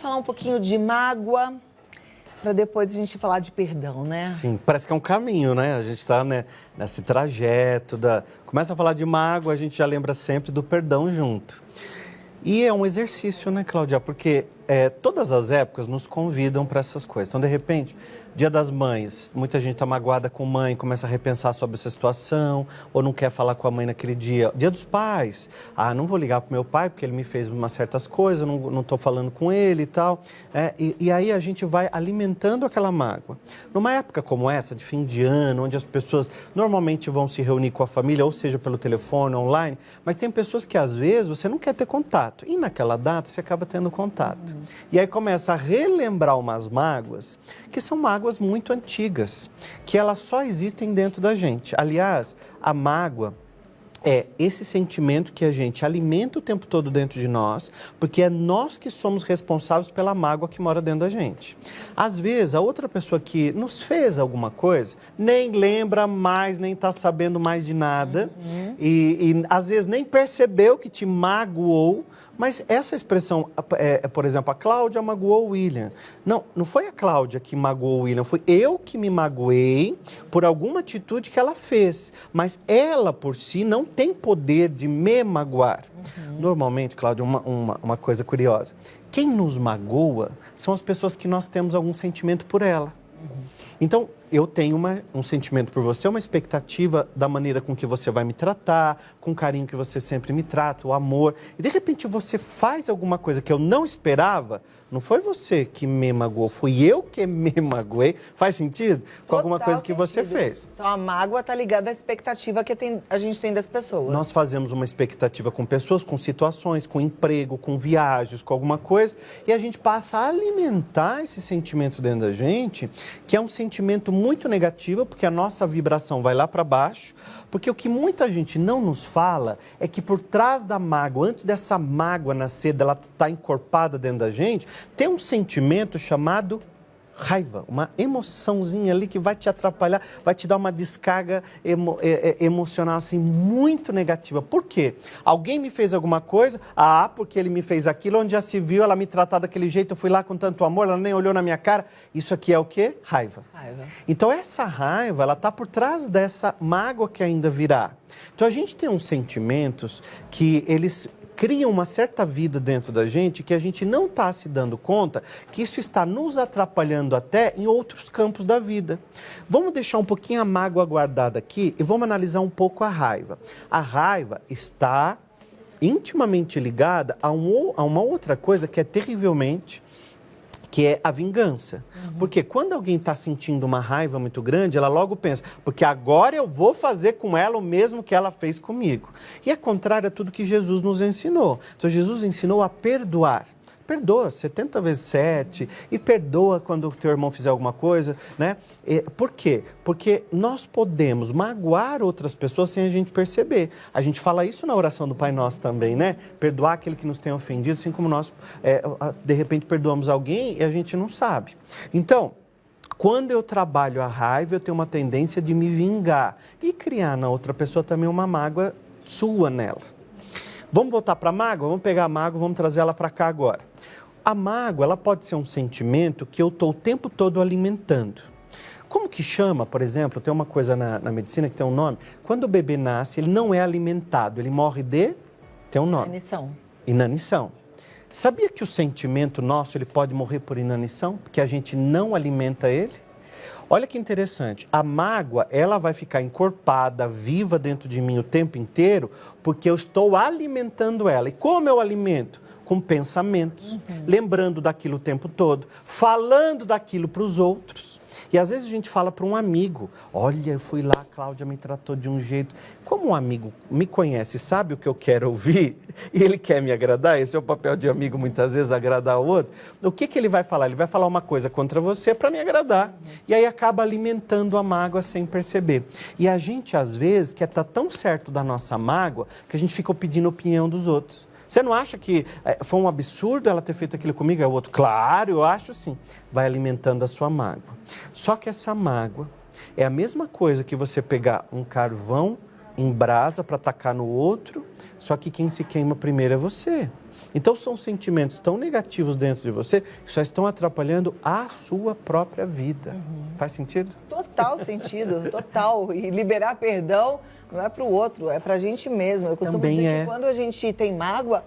Falar um pouquinho de mágoa, para depois a gente falar de perdão, né? Sim, parece que é um caminho, né? A gente está nesse trajeto Começa a falar de mágoa, a gente já lembra sempre do perdão junto. E é um exercício, né, Cláudia? Porque todas as épocas nos convidam para essas coisas. Então, de repente, Dia das Mães, muita gente está magoada com mãe, começa a repensar sobre essa situação, ou não quer falar com a mãe naquele dia. Dia dos Pais, não vou ligar para meu pai porque ele me fez umas certas coisas, não estou falando com ele e tal. E aí a gente vai alimentando aquela mágoa. Numa época como essa, de fim de ano, onde as pessoas normalmente vão se reunir com a família, ou seja pelo telefone, online, mas tem pessoas que às vezes você não quer ter contato. E naquela data você acaba tendo contato. E aí começa a relembrar umas mágoas, que são mágoas muito antigas, que elas só existem dentro da gente. Aliás, a mágoa é esse sentimento que a gente alimenta o tempo todo dentro de nós, porque é nós que somos responsáveis pela mágoa que mora dentro da gente. Às vezes, a outra pessoa que nos fez alguma coisa, nem lembra mais, nem está sabendo mais de nada, e às vezes nem percebeu que te magoou. Mas essa expressão, por exemplo, a Cláudia magoou o William. Não foi a Cláudia que magoou o William, foi eu que me magoei por alguma atitude que ela fez. Mas ela, por si, não tem poder de me magoar. Normalmente, Cláudia, uma coisa curiosa. Quem nos magoa são as pessoas que nós temos algum sentimento por ela. Então, eu tenho um sentimento por você, uma expectativa da maneira com que você vai me tratar, com o carinho que você sempre me trata, o amor. E de repente você faz alguma coisa que eu não esperava, não foi você que me magoou, fui eu que me magoei. Faz sentido? Com alguma coisa que você fez. Então a mágoa está ligada à expectativa que a gente tem das pessoas. Nós fazemos uma expectativa com pessoas, com situações, com emprego, com viagens, com alguma coisa, e a gente passa a alimentar esse sentimento dentro da gente, que é um sentimento muito negativo, porque a nossa vibração vai lá para baixo, porque o que muita gente não nos fala é que por trás da mágoa, antes dessa mágoa nascer, dela estar encorpada dentro da gente, tem um sentimento chamado raiva, uma emoçãozinha ali que vai te atrapalhar, vai te dar uma descarga emocional assim muito negativa. Por quê? Alguém me fez alguma coisa, porque ele me fez aquilo, onde já se viu ela me tratar daquele jeito, eu fui lá com tanto amor, ela nem olhou na minha cara. Isso aqui é o quê? Raiva. Então essa raiva, ela está por trás dessa mágoa que ainda virá. Então a gente tem uns sentimentos que eles criam uma certa vida dentro da gente que a gente não está se dando conta que isso está nos atrapalhando até em outros campos da vida. Vamos deixar um pouquinho a mágoa guardada aqui e vamos analisar um pouco a raiva. A raiva está intimamente ligada a uma outra coisa que é terrivelmente, que é a vingança. Porque quando alguém está sentindo uma raiva muito grande, ela logo pensa, porque agora eu vou fazer com ela o mesmo que ela fez comigo. E é contrário a tudo que Jesus nos ensinou. Então Jesus ensinou a perdoar. Perdoa 70 vezes 7 e perdoa quando o teu irmão fizer alguma coisa, né? Por quê? Porque nós podemos magoar outras pessoas sem a gente perceber. A gente fala isso na oração do Pai Nosso também, né? Perdoar aquele que nos tem ofendido, assim como nós, de repente, perdoamos alguém e a gente não sabe. Então, quando eu trabalho a raiva, eu tenho uma tendência de me vingar e criar na outra pessoa também uma mágoa sua nela. Vamos voltar para a mágoa? Vamos pegar a mágoa, vamos trazer ela para cá agora. A mágoa, ela pode ser um sentimento que eu estou o tempo todo alimentando. Como que chama, por exemplo, tem uma coisa na medicina que tem um nome. Quando o bebê nasce, ele não é alimentado, ele morre tem um nome. Inanição. Inanição. Sabia que o sentimento nosso, ele pode morrer por inanição? Porque a gente não alimenta ele? Olha que interessante, a mágoa, ela vai ficar encorpada, viva dentro de mim o tempo inteiro, porque eu estou alimentando ela. E como eu alimento? Com pensamentos, lembrando daquilo o tempo todo, falando daquilo para os outros. E às vezes a gente fala para um amigo, olha, eu fui lá, a Cláudia me tratou de um jeito. Como um amigo me conhece, sabe o que eu quero ouvir, e ele quer me agradar, esse é o papel de amigo muitas vezes, agradar o outro, o que ele vai falar? Ele vai falar uma coisa contra você para me agradar. E aí acaba alimentando a mágoa sem perceber. E a gente, às vezes, quer estar tão certo da nossa mágoa, que a gente fica pedindo opinião dos outros. Você não acha que foi um absurdo ela ter feito aquilo comigo? É o outro. Claro, eu acho sim. Vai alimentando a sua mágoa. Só que essa mágoa é a mesma coisa que você pegar um carvão em brasa para tacar no outro, só que quem se queima primeiro é você. Então, são sentimentos tão negativos dentro de você que só estão atrapalhando a sua própria vida. Faz sentido? Total sentido, total. E liberar perdão não é para o outro, é para a gente mesmo. Eu costumo Também dizer que quando a gente tem mágoa,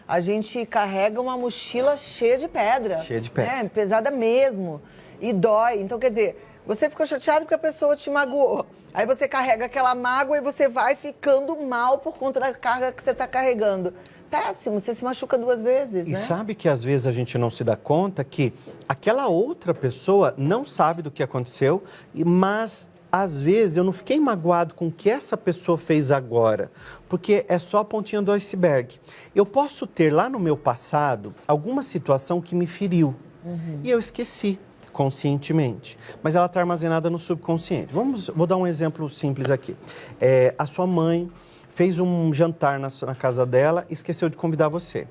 a gente carrega uma mochila cheia de pedra. Cheia de pedra. Né? Pesada mesmo. E dói. Então, quer dizer, você ficou chateado porque a pessoa te magoou. Aí você carrega aquela mágoa e você vai ficando mal por conta da carga que você está carregando. Péssimo, você se machuca 2 vezes, E né? sabe que às vezes a gente não se dá conta que aquela outra pessoa não sabe do que aconteceu, mas às vezes eu não fiquei magoado com o que essa pessoa fez agora, porque é só a pontinha do iceberg. Eu posso ter lá no meu passado alguma situação que me feriu e eu esqueci conscientemente, mas ela está armazenada no subconsciente. Vou dar um exemplo simples aqui. A sua mãe fez um jantar na casa dela e esqueceu de convidar você.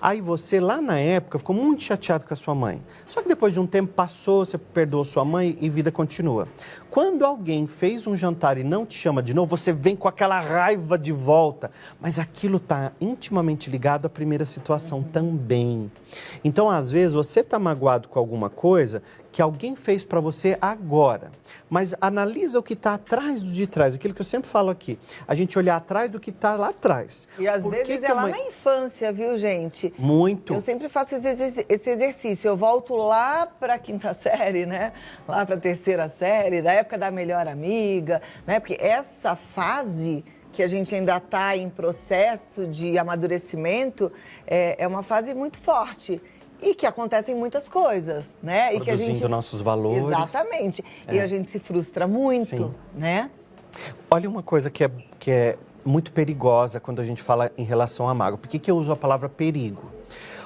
Aí você, lá na época, ficou muito chateado com a sua mãe. Só que depois de um tempo passou, você perdoou sua mãe e vida continua. Quando alguém fez um jantar e não te chama de novo, você vem com aquela raiva de volta. Mas aquilo está intimamente ligado à primeira situação também. Então, às vezes, você está magoado com alguma coisa que alguém fez para você agora. Mas analisa o que está atrás do de trás, aquilo que eu sempre falo aqui. A gente olhar atrás do que está lá atrás. E às vezes é lá na infância, viu, gente? Muito. Eu sempre faço esse exercício. Eu volto lá para a 5ª série, né? Lá para a 3ª série, da época da melhor amiga, né? Porque essa fase que a gente ainda está em processo de amadurecimento é uma fase muito forte. E que acontecem muitas coisas, né? Produzindo e que a gente nossos valores. Exatamente. E a gente se frustra muito, Sim. né? Olha uma coisa que é muito perigosa quando a gente fala em relação à mágoa. Por que eu uso a palavra perigo?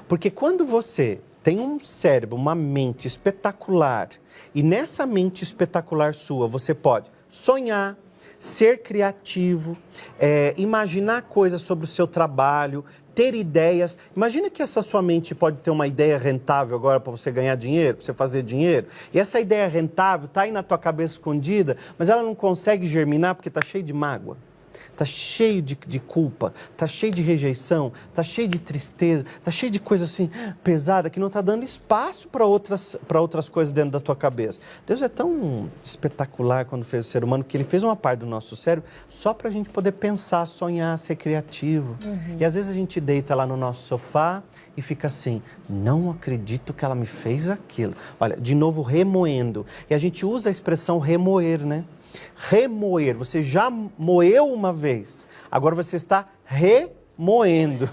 Porque quando você tem um cérebro, uma mente espetacular, e nessa mente espetacular sua você pode sonhar, ser criativo, imaginar coisas sobre o seu trabalho, ter ideias. Imagina que essa sua mente pode ter uma ideia rentável agora para você ganhar dinheiro, para você fazer dinheiro. E essa ideia rentável está aí na tua cabeça escondida, mas ela não consegue germinar porque está cheio de mágoa. Está cheio de culpa, está cheio de rejeição, está cheio de tristeza, está cheio de coisa assim pesada que não está dando espaço para outras coisas dentro da tua cabeça. Deus é tão espetacular quando fez o ser humano que ele fez uma parte do nosso cérebro só para a gente poder pensar, sonhar, ser criativo. E às vezes a gente deita lá no nosso sofá e fica assim, não acredito que ela me fez aquilo. Olha, de novo remoendo. E a gente usa a expressão remoer, né? Remoer, você já moeu uma vez, agora você está remoendo,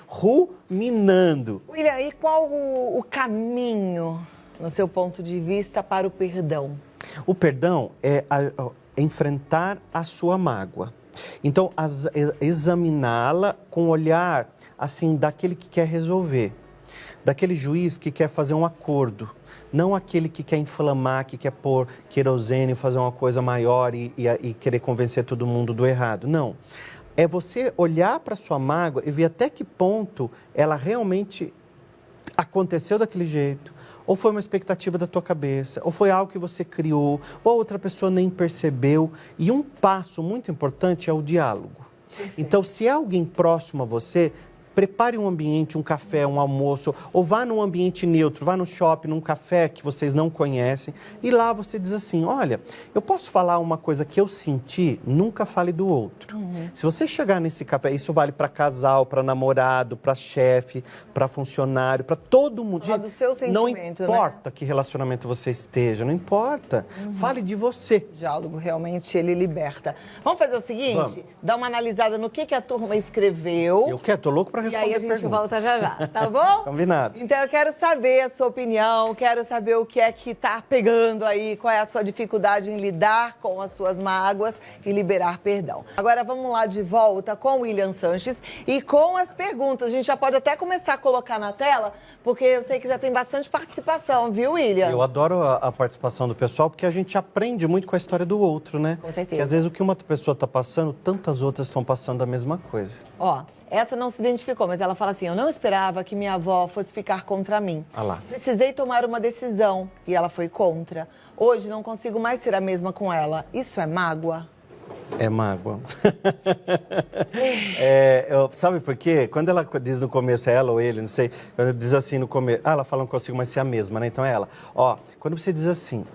ruminando. William, e qual o caminho, no seu ponto de vista, para o perdão? O perdão é enfrentar a sua mágoa. Então, examiná-la com o olhar assim daquele que quer resolver, daquele juiz que quer fazer um acordo. Não aquele que quer inflamar, que quer pôr querosene, fazer uma coisa maior e querer convencer todo mundo do errado. Não. É você olhar para a sua mágoa e ver até que ponto ela realmente aconteceu daquele jeito, ou foi uma expectativa da tua cabeça, ou foi algo que você criou, ou outra pessoa nem percebeu. E um passo muito importante é o diálogo. Perfeito. Então, se é alguém próximo a você, prepare um ambiente, um café, um almoço, ou vá num ambiente neutro, vá no shopping, num café que vocês não conhecem, e lá você diz assim, olha, eu posso falar uma coisa que eu senti, nunca fale do outro. Se você chegar nesse café, isso vale para casal, para namorado, para chefe, para funcionário, para todo mundo. Fala do seu sentimento, não importa que relacionamento você esteja, não importa. Fale de você. O diálogo realmente, ele liberta. Vamos fazer o seguinte? Vamos. Dar uma analisada no que a turma escreveu. Eu quero, tô louco para E responder aí a gente perguntas. volta já, tá bom? Combinado. Então eu quero saber a sua opinião, quero saber o que é que tá pegando aí, qual é a sua dificuldade em lidar com as suas mágoas e liberar perdão. Agora vamos lá de volta com o William Sanches e com as perguntas. A gente já pode até começar a colocar na tela, porque eu sei que já tem bastante participação, viu, William? Eu adoro a participação do pessoal, porque a gente aprende muito com a história do outro, né? Com certeza. Porque às vezes o que uma pessoa está passando, tantas outras estão passando a mesma coisa. Ó, essa não se identificou, mas ela fala assim, eu não esperava que minha avó fosse ficar contra mim. Ah lá. Precisei tomar uma decisão e ela foi contra. Hoje não consigo mais ser a mesma com ela. Isso é mágoa? É mágoa. Sabe por quê? Quando ela diz no começo, é ela ou ele, não sei, quando ela diz assim no começo, ela fala não consigo mais ser a mesma, né? Então é ela. Ó, quando você diz assim,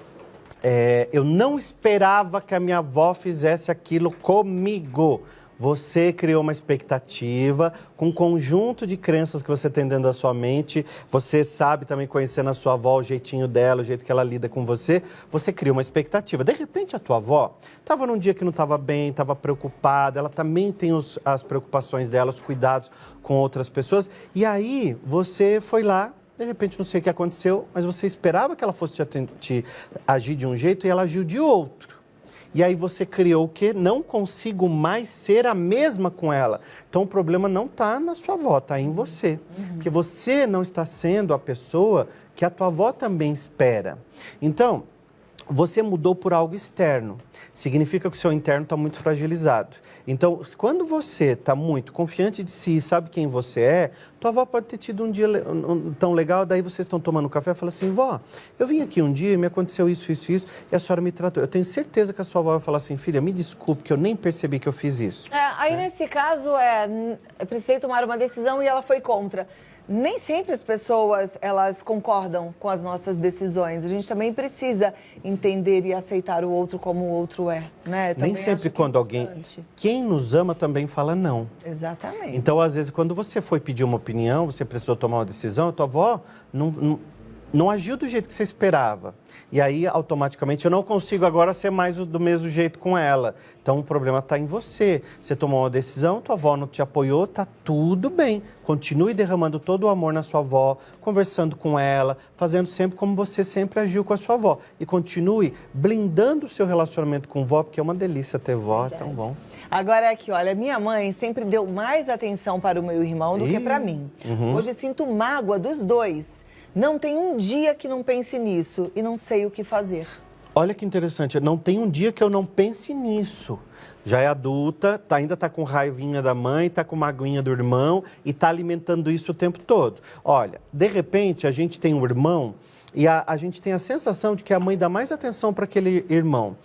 eu não esperava que a minha avó fizesse aquilo comigo. Você criou uma expectativa com um conjunto de crenças que você tem dentro da sua mente. Você sabe também, conhecendo a sua avó, o jeitinho dela, o jeito que ela lida com você. Você cria uma expectativa. De repente, a tua avó estava num dia que não estava bem, estava preocupada. Ela também tem as preocupações dela, os cuidados com outras pessoas. E aí, você foi lá. De repente, não sei o que aconteceu, mas você esperava que ela fosse te agir de um jeito e ela agiu de outro. E aí você criou o quê? Não consigo mais ser a mesma com ela. Então o problema não está na sua avó, está em você. Porque você não está sendo a pessoa que a tua avó também espera. Então, você mudou por algo externo. Significa que o seu interno está muito fragilizado. Então, quando você está muito confiante de si, sabe quem você é, tua avó pode ter tido um dia tão legal, daí vocês estão tomando café e fala assim, vó, eu vim aqui um dia e me aconteceu isso, isso, isso, e a senhora me tratou. Eu tenho certeza que a sua avó vai falar assim, filha, me desculpe, que eu nem percebi que eu fiz isso. Aí, nesse caso, eu precisei tomar uma decisão e ela foi contra. Nem sempre as pessoas, elas concordam com as nossas decisões. A gente também precisa entender e aceitar o outro como o outro é, né? Nem sempre quando alguém... Quem nos ama também fala não. Exatamente. Então, às vezes, quando você foi pedir uma opinião, você precisou tomar uma decisão, a tua avó não agiu do jeito que você esperava. E aí, automaticamente, eu não consigo agora ser mais do mesmo jeito com ela. Então, o problema está em você. Você tomou uma decisão, tua avó não te apoiou, tá tudo bem. Continue derramando todo o amor na sua avó, conversando com ela, fazendo sempre como você sempre agiu com a sua avó. E continue blindando o seu relacionamento com vó, porque é uma delícia ter vó, é tão bom. Agora é aqui, olha, minha mãe sempre deu mais atenção para o meu irmão do que para mim. Hoje sinto mágoa dos dois. Não tem um dia que não pense nisso e não sei o que fazer. Olha que interessante, não tem um dia que eu não pense nisso. Já é adulta, ainda está com raivinha da mãe, está com magoinha do irmão e está alimentando isso o tempo todo. Olha, de repente a gente tem um irmão e a gente tem a sensação de que a mãe dá mais atenção para aquele irmão.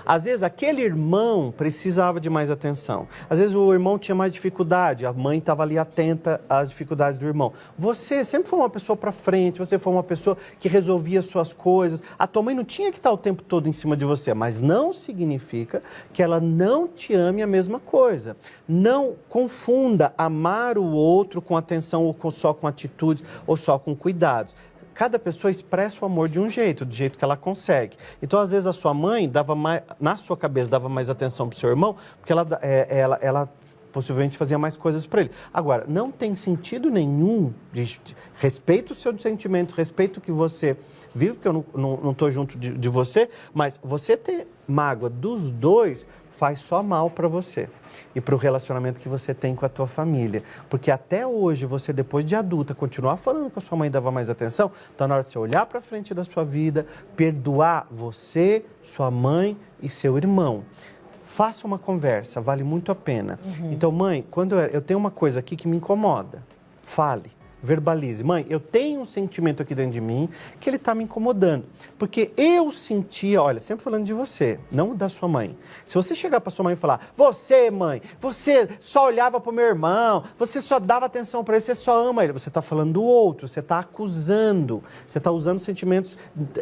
Às vezes, aquele irmão precisava de mais atenção. Às vezes, o irmão tinha mais dificuldade, a mãe estava ali atenta às dificuldades do irmão. Você sempre foi uma pessoa para frente, você foi uma pessoa que resolvia suas coisas. A tua mãe não tinha que estar o tempo todo em cima de você, mas não significa que ela não te ame a mesma coisa. Não confunda amar o outro com atenção ou só com atitudes ou só com cuidados. Cada pessoa expressa o amor de um jeito, do jeito que ela consegue. Então, às vezes, a sua mãe dava mais, na sua cabeça, dava mais atenção para o seu irmão, porque ela possivelmente fazia mais coisas para ele. Agora, não tem sentido nenhum de respeito o seu sentimento, respeito o que você vive, porque eu não estou junto de você, mas você ter mágoa dos dois faz só mal para você e para o relacionamento que você tem com a tua família. Porque até hoje, você depois de adulta, continuar falando que a sua mãe dava mais atenção, então na hora de você olhar para frente da sua vida, perdoar você, sua mãe e seu irmão. Faça uma conversa, vale muito a pena. Então, mãe, quando eu tenho uma coisa aqui que me incomoda, fale. Verbalize. Mãe, eu tenho um sentimento aqui dentro de mim que ele está me incomodando. Porque eu sentia, olha, sempre falando de você, não da sua mãe. Se você chegar para sua mãe e falar, você, mãe, você só olhava para o meu irmão, você só dava atenção para ele, você só ama ele. Você está falando do outro, você está acusando, você está usando sentimentos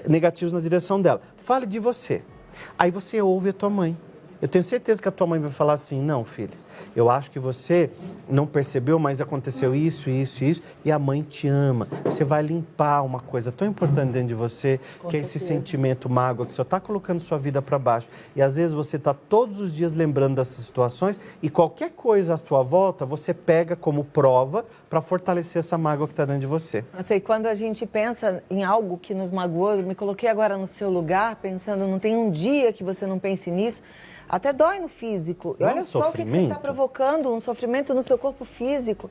negativos na direção dela. Fale de você. Aí você ouve a tua mãe. Eu tenho certeza que a tua mãe vai falar assim, não, filha, eu acho que você não percebeu, mas aconteceu isso, isso, isso, e a mãe te ama. Você vai limpar uma coisa tão importante dentro de você, que é esse sentimento mágoa, que só está colocando sua vida para baixo. E às vezes você está todos os dias lembrando dessas situações e qualquer coisa à sua volta, você pega como prova para fortalecer essa mágoa que está dentro de você. Eu sei, quando a gente pensa em algo que nos magoou, eu me coloquei agora no seu lugar, pensando, não tem um dia que você não pense nisso. Até dói no físico. E olha só o que você está provocando, um sofrimento no seu corpo físico.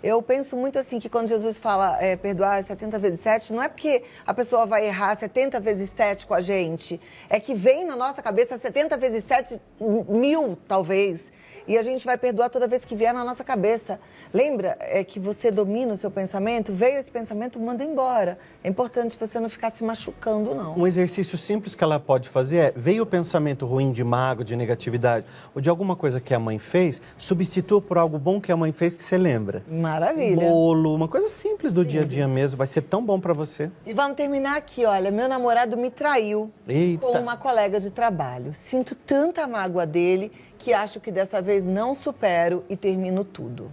Eu penso muito assim, que quando Jesus fala perdoar 70 vezes 7, não é porque a pessoa vai errar 70 vezes 7 com a gente. É que vem na nossa cabeça 70 vezes 7 mil, talvez. e a gente vai perdoar toda vez que vier na nossa cabeça. Lembra que você domina o seu pensamento? Veio esse pensamento, manda embora. É importante você não ficar se machucando, não. Um exercício simples que ela pode fazer é, veio o pensamento ruim de mágoa, de negatividade, ou de alguma coisa que a mãe fez, substitua por algo bom que a mãe fez que você lembra. Maravilha. Um bolo, uma coisa simples do dia a dia mesmo, vai ser tão bom pra você. E vamos terminar aqui, olha, meu namorado me traiu Eita. com uma colega de trabalho. Sinto tanta mágoa dele que acho que dessa vez não supero e termino tudo.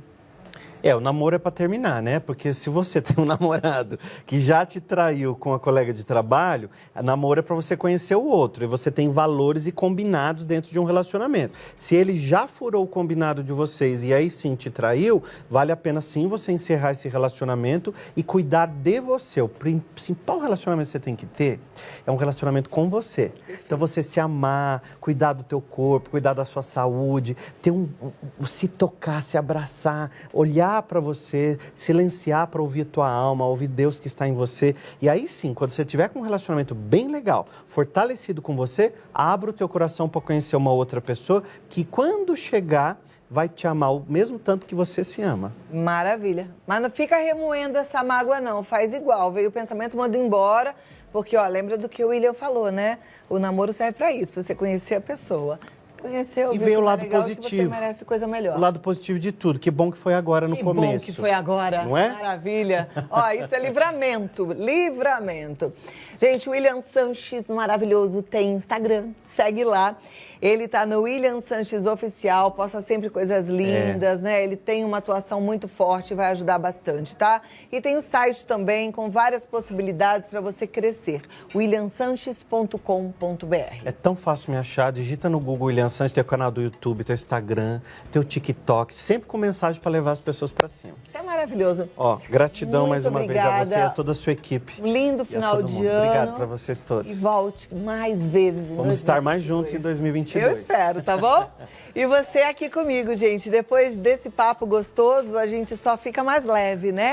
O namoro é pra terminar, né? Porque se você tem um namorado que já te traiu com a colega de trabalho, namoro é pra você conhecer o outro. E você tem valores e combinados dentro de um relacionamento. Se ele já furou o combinado de vocês e aí sim te traiu, vale a pena sim você encerrar esse relacionamento e cuidar de você. O principal relacionamento que você tem que ter é um relacionamento com você. Então você se amar, cuidar do teu corpo, cuidar da sua saúde, ter se tocar, se abraçar, olhar para você, silenciar para ouvir a tua alma, ouvir Deus que está em você. E aí sim, quando você tiver com um relacionamento bem legal, fortalecido com você, abra o teu coração para conhecer uma outra pessoa que quando chegar vai te amar o mesmo tanto que você se ama. Maravilha. Mas não fica remoendo essa mágoa não, faz igual. Veio o pensamento, manda embora, porque ó, lembra do que o William falou, né? O namoro serve para isso, para você conhecer a pessoa. Conheceu, e veio o lado positivo. Que você merece coisa melhor. O lado positivo de tudo. Que bom que foi agora no começo. Que bom que foi agora. Não é? Maravilha. Ó, isso é livramento. Livramento. Gente, o William Sanches, maravilhoso, tem Instagram. Segue lá. Ele tá no William Sanches Oficial, posta sempre coisas lindas, né? Ele tem uma atuação muito forte, vai ajudar bastante, tá? E tem o site também com várias possibilidades para você crescer. williamsanches.com.br. É tão fácil me achar, digita no Google William Sanches, teu canal do YouTube, teu Instagram, teu TikTok, sempre com mensagem para levar as pessoas para cima. Isso é maravilhoso. Ó, gratidão muito mais uma obrigada. vez a você e a toda a sua equipe. Lindo final de ano. Obrigado para vocês todos. E volte mais vezes. Vamos estar mais juntos em 2022. Eu espero, tá bom? E você aqui comigo, gente. Depois desse papo gostoso, a gente só fica mais leve, né?